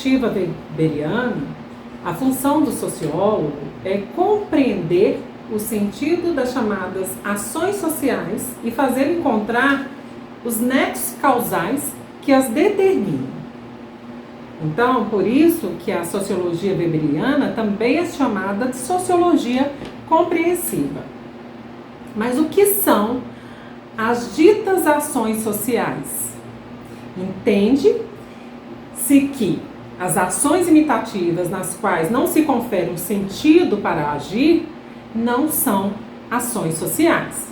perspectiva weberiana, a função do sociólogo é compreender o sentido das chamadas ações sociais e fazer encontrar os nexos causais que as determinam. Então, por isso que a sociologia weberiana também é chamada de sociologia compreensiva. Mas o que são as ditas ações sociais? Entende-se que as ações imitativas nas quais não se confere um sentido para agir não são ações sociais.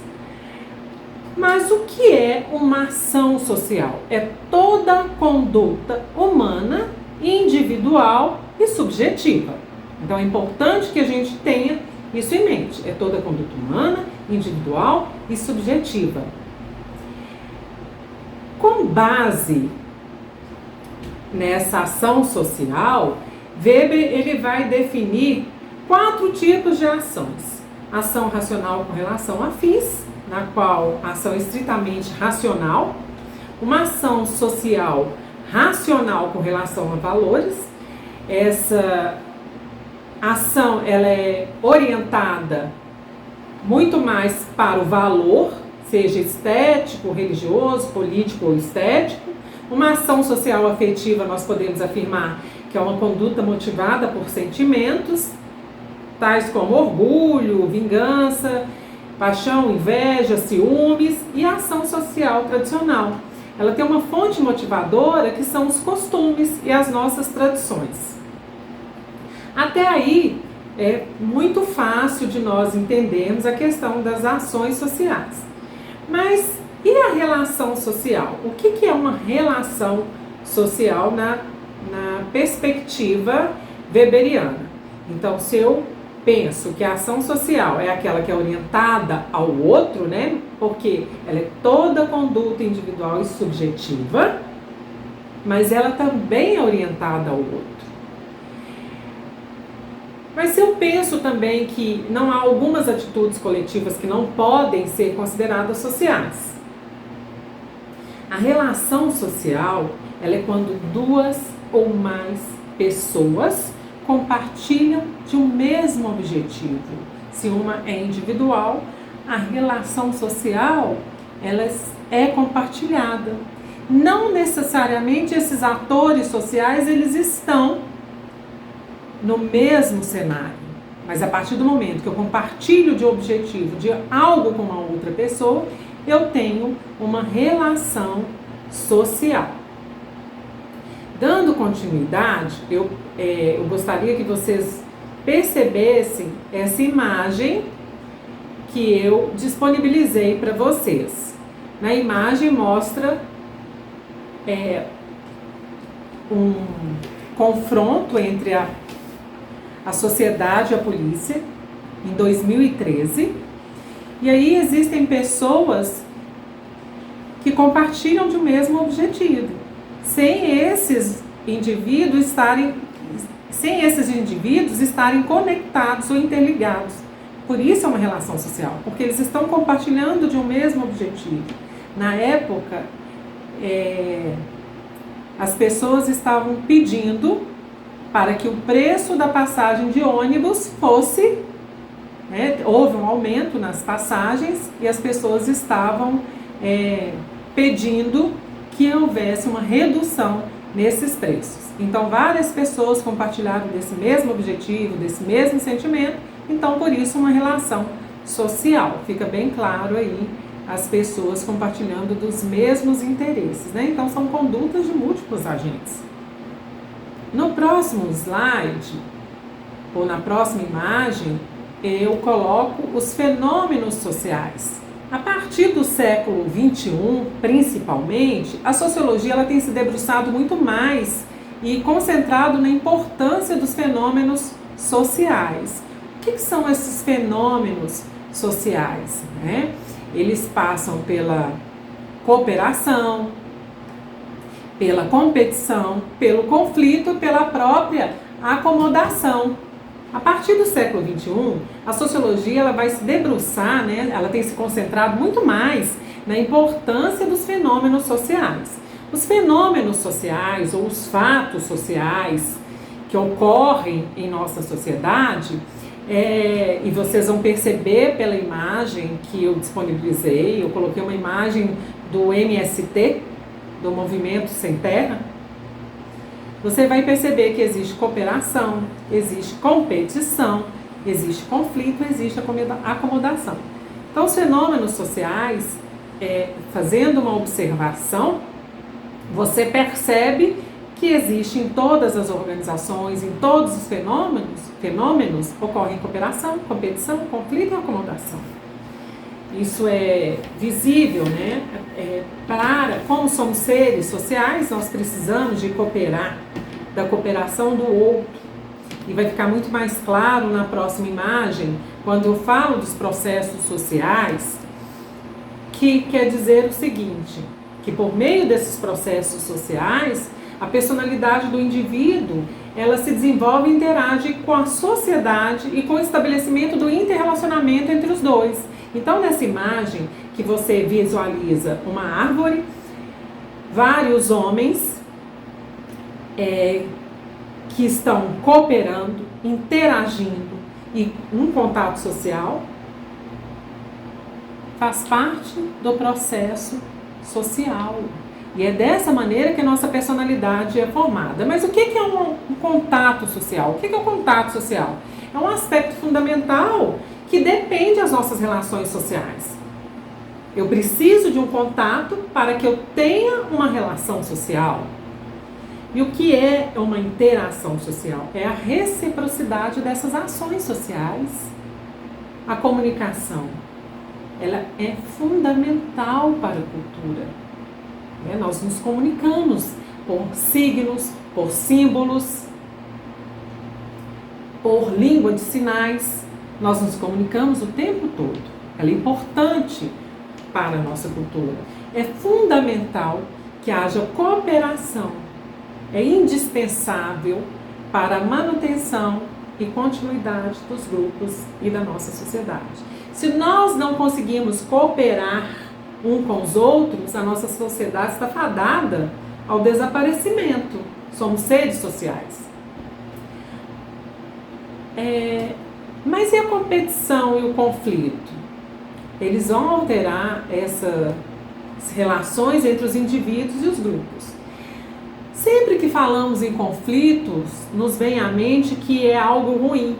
Mas o que é uma ação social? É toda conduta humana, individual e subjetiva. Então é importante que a gente tenha isso em mente. É toda conduta humana, individual e subjetiva. Com base nessa ação social, Weber ele vai definir 4 tipos de ações. Ação racional com relação a fins, na qual a ação é estritamente racional. Uma ação social racional com relação a valores. Essa ação ela é orientada muito mais para o valor, seja estético, religioso, político ou estético. Uma ação social afetiva nós podemos afirmar que é uma conduta motivada por sentimentos, tais como orgulho, vingança, paixão, inveja, ciúmes. E a ação social tradicional, ela tem uma fonte motivadora que são os costumes e as nossas tradições. Até aí é muito fácil de nós entendermos a questão das ações sociais. Mas e a relação social? O que é uma relação social na perspectiva weberiana? Então, se eu penso que a ação social é aquela que é orientada ao outro, né? Porque ela é toda conduta individual e subjetiva, mas ela também é orientada ao outro. Mas se eu penso também que não há algumas atitudes coletivas que não podem ser consideradas sociais. A relação social, ela é quando 2 ou mais pessoas compartilham de um mesmo objetivo. Se uma é individual, a relação social ela é compartilhada. Não necessariamente esses atores sociais eles estão no mesmo cenário, mas a partir do momento que eu compartilho de objetivo de algo com uma outra pessoa, eu tenho uma relação social. Dando continuidade, eu gostaria que vocês percebessem essa imagem que eu disponibilizei para vocês. Na imagem mostra um confronto entre a sociedade e a polícia em 2013. E aí existem pessoas que compartilham de um mesmo objetivo, sem esses indivíduos estarem conectados ou interligados. Por isso é uma relação social, porque eles estão compartilhando de um mesmo objetivo. Na época, as pessoas estavam pedindo para que o preço da passagem de ônibus fosse, houve um aumento nas passagens e as pessoas estavam pedindo que houvesse uma redução nesses preços. Então, várias pessoas compartilharam desse mesmo objetivo, desse mesmo sentimento, então, por isso, uma relação social. Fica bem claro aí as pessoas compartilhando dos mesmos interesses, né? Então, são condutas de múltiplos agentes. No próximo slide, ou na próxima imagem, eu coloco os fenômenos sociais. A partir do século XXI, principalmente, a sociologia ela tem se debruçado muito mais e concentrado na importância dos fenômenos sociais. O que são esses fenômenos sociais? Eles passam pela cooperação, pela competição, pelo conflito, pela própria acomodação. A partir do século XXI, a sociologia ela vai se debruçar, ela tem se concentrado muito mais na importância dos fenômenos sociais. Os fenômenos sociais ou os fatos sociais que ocorrem em nossa sociedade, e vocês vão perceber pela imagem que eu disponibilizei, eu coloquei uma imagem do MST, do Movimento Sem Terra. Você vai perceber que existe cooperação, existe competição, existe conflito, existe acomodação. Então, os fenômenos sociais, fazendo uma observação, você percebe que existe em todas as organizações, em todos os fenômenos ocorrem cooperação, competição, conflito e acomodação. Isso é visível, né? Como somos seres sociais, nós precisamos de cooperar, da cooperação do outro. E vai ficar muito mais claro na próxima imagem, quando eu falo dos processos sociais, que quer dizer o seguinte, que por meio desses processos sociais, a personalidade do indivíduo, ela se desenvolve e interage com a sociedade e com o estabelecimento do interrelacionamento entre os dois. Então, nessa imagem que você visualiza uma árvore, vários homens que estão cooperando, interagindo e um contato social, faz parte do processo social. E é dessa maneira que a nossa personalidade é formada. Mas o que é um contato social? O que é o contato social? É um aspecto fundamental que depende das nossas relações sociais. Eu preciso de um contato para que eu tenha uma relação social. E o que é uma interação social? É a reciprocidade dessas ações sociais. A comunicação, ela é fundamental para a cultura. Nós nos comunicamos por signos, por símbolos, por língua de sinais. Nós nos comunicamos o tempo todo. Ela é importante para a nossa cultura. É fundamental que haja cooperação. É indispensável para a manutenção e continuidade dos grupos e da nossa sociedade. Se nós não conseguimos cooperar um com os outros, a nossa sociedade está fadada ao desaparecimento. Somos seres sociais. Mas e a competição e o conflito? Eles vão alterar essas relações entre os indivíduos e os grupos. Sempre que falamos em conflitos, nos vem à mente que é algo ruim,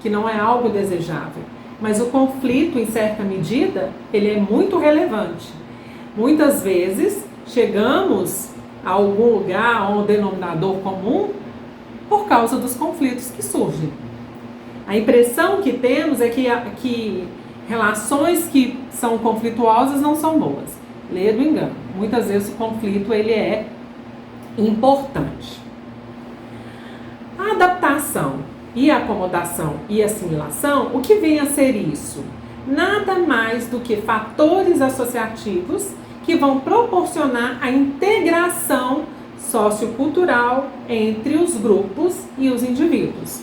que não é algo desejável. Mas o conflito, em certa medida, ele é muito relevante. Muitas vezes, chegamos a algum lugar, a um denominador comum, por causa dos conflitos que surgem. A impressão que temos é que relações que são conflituosas não são boas. Leia do engano. Muitas vezes o conflito ele é importante. A adaptação e a acomodação e assimilação, o que vem a ser isso? Nada mais do que fatores associativos que vão proporcionar a integração sociocultural entre os grupos e os indivíduos.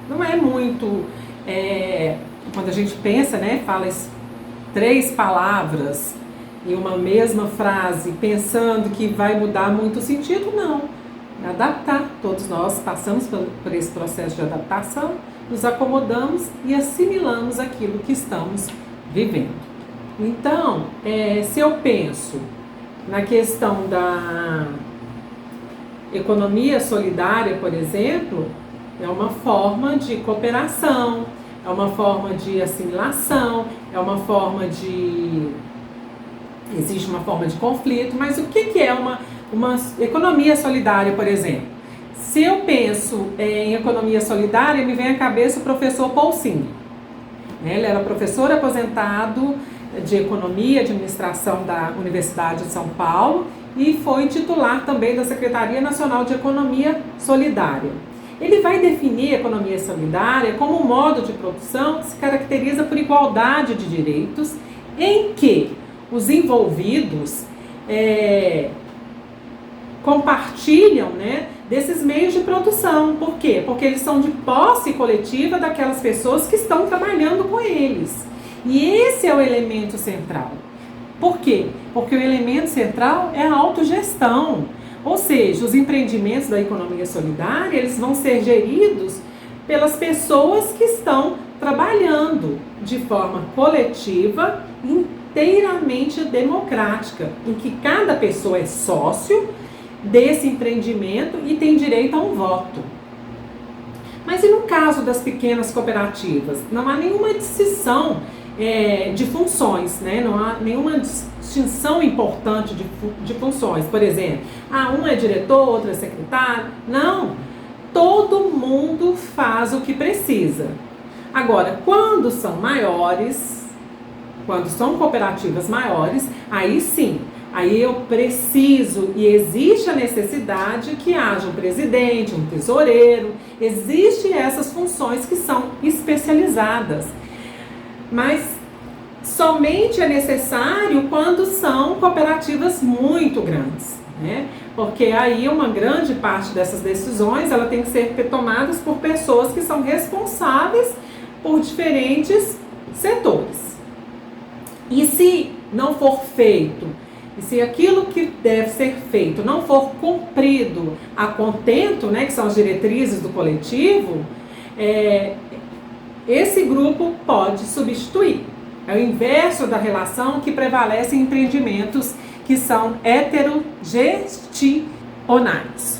Não é muito, quando a gente pensa, fala 3 palavras em uma mesma frase, pensando que vai mudar muito o sentido, não. Adaptar, todos nós passamos por esse processo de adaptação, nos acomodamos e assimilamos aquilo que estamos vivendo. Então, se eu penso na questão da economia solidária, por exemplo, é uma forma de cooperação, é uma forma de assimilação, existe uma forma de conflito, mas o que é uma economia solidária, por exemplo? Se eu penso em economia solidária, me vem à cabeça o professor Paul Singer. Ele era professor aposentado de economia e administração da Universidade de São Paulo e foi titular também da Secretaria Nacional de Economia Solidária. Ele vai definir a economia solidária como um modo de produção que se caracteriza por igualdade de direitos, em que os envolvidos compartilham desses meios de produção. Por quê? Porque eles são de posse coletiva daquelas pessoas que estão trabalhando com eles. E esse é o elemento central. Por quê? Porque o elemento central é a autogestão. Ou seja, os empreendimentos da economia solidária, eles vão ser geridos pelas pessoas que estão trabalhando de forma coletiva, inteiramente democrática, em que cada pessoa é sócio desse empreendimento e tem direito a um voto. Mas e no caso das pequenas cooperativas? Não há nenhuma distinção de funções, né? Não há nenhuma distinção importante de funções. Por exemplo, um é diretor, outro é secretário. Não, todo mundo faz o que precisa. Agora, quando são maiores, quando são cooperativas maiores, aí sim, aí eu preciso e existe a necessidade que haja um presidente, um tesoureiro, existem essas funções que são especializadas. Mas somente é necessário quando são cooperativas muito grandes, né? Porque aí uma grande parte dessas decisões ela tem que ser tomadas por pessoas que são responsáveis por diferentes setores. E se não for feito, e se aquilo que deve ser feito não for cumprido a contento, né, que são as diretrizes do coletivo, esse grupo pode substituir. É o inverso da relação que prevalece em empreendimentos que são heterogestionais.